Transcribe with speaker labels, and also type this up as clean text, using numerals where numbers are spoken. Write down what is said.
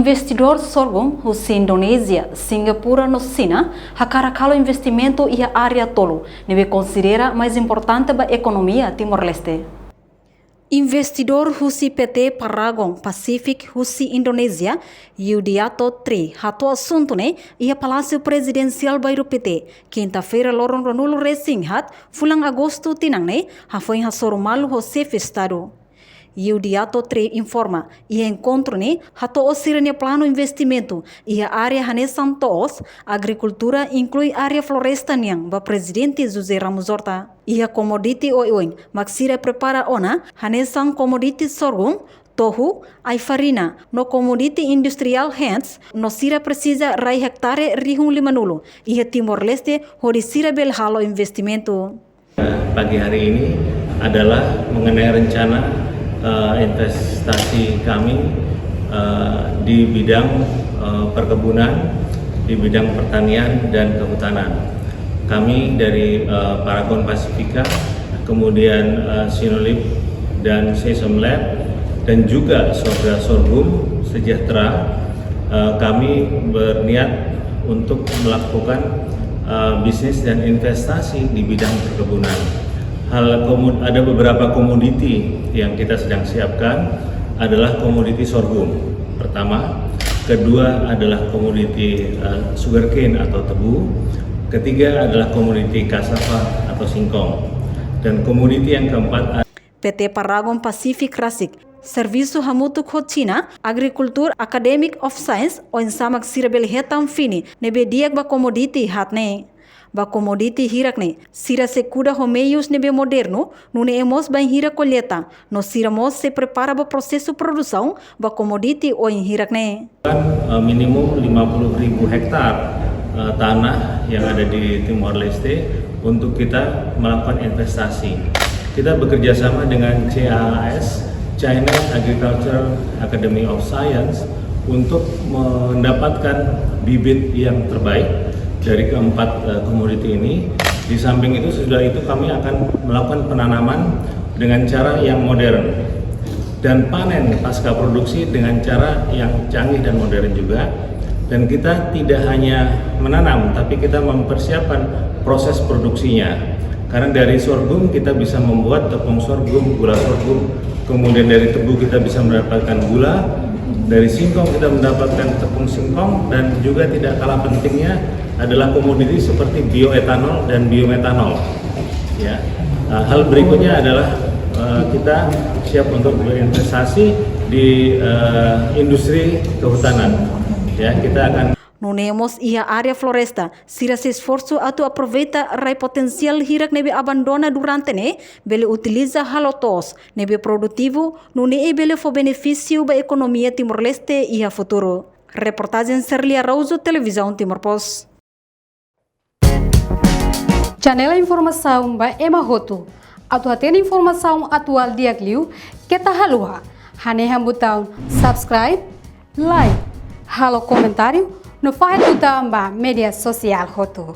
Speaker 1: Investidor sorghum husi Indonesia, Singapura no China, hacarakalo investimento e a área tolo, neve considera mais importante para a economia Timor-Leste. Investidor husi PT Paragon Pacific husi Indonesia, Yudiato 3, hato assunto ne, e a Palácio Presidencial Bairro PT, quinta-feira lorong Ronulo Resinghat, fulang agosto tinang ne, hafoi hasorumalu ho chefe Estado. Yudiato 3 informa, e encontro ne, hato osirane plano investimento, e a área hanesan toos, agricultura inclui área floresta niang, ba Presidente José Ramos Horta. E a commodity oin, maksira prepara ona, hanesan commodity sorghum, tohu, ai farina, no commodity industrial hands, no sira precisa rai hektare rihung limanulo, e a Timor-Leste hori sira bel halo investimento.
Speaker 2: Pagi hari ini adalah mengenai rencana investasi kami di bidang perkebunan, di bidang pertanian dan kehutanan. Kami dari Paragon Pasifika, kemudian Sinolip dan Sesame Lab, dan juga Sorga Sorghum Sejahtera, kami berniat untuk melakukan bisnis dan investasi di bidang perkebunan. Ada beberapa komoditi yang kita sedang siapkan adalah komoditi sorghum pertama, kedua adalah komoditi sugarcane atau tebu, ketiga adalah komoditi cassava atau singkong, dan komoditi yang keempat
Speaker 1: PT Paragon Pacific Rasik, Serviço Hamutu China, Agriculture Academic of Science, o insamak sirabel hetam fini, nebe diak ba komoditi hatne. Ba komoditi hirak ne, sira se kuda homeios nebe moderno, nune emos ba hira colheita, no sira mos se prepara ba prosesu produção, ba komoditi o hirak ne.
Speaker 2: Minimum 50.000 hektar tanah yang ada di Timor-Leste untuk kita melakukan investasi. Kita bekerja sama dengan CAAS, China Agriculture Academy of Science, untuk mendapatkan bibit yang terbaik dari keempat komoditi ini. Di samping itu, sesudah itu kami akan melakukan penanaman dengan cara yang modern dan panen pasca produksi dengan cara yang canggih dan modern juga. Dan kita tidak hanya menanam, tapi kita mempersiapkan proses produksinya. Karena dari sorghum kita bisa membuat tepung sorghum, gula sorghum, kemudian dari tebu kita bisa mendapatkan gula, dari singkong kita mendapatkan tepung singkong, dan juga tidak kalah pentingnya adalah komoditi seperti bioetanol dan biometanol. Ya, hal berikutnya adalah kita siap untuk berinvestasi di industri kehutanan. Ya, kita akan
Speaker 1: Nunemos ia área floresta, sira se esforço atu aproveita rai potencial hirak nebe abandona durante ne, bele utiliza halotos, nebe produtivo, nune e bele fo benefício ba economia Timor-Leste ia futuro. Reportagem Serlia Rauso, Televisão Timor Post.
Speaker 3: Janela informação ba Emma Roto. Atu atena informação atual dia Gliu, kita halua. Haneha botão subscribe, like, halo comentário, no faz botão ba media social Roto.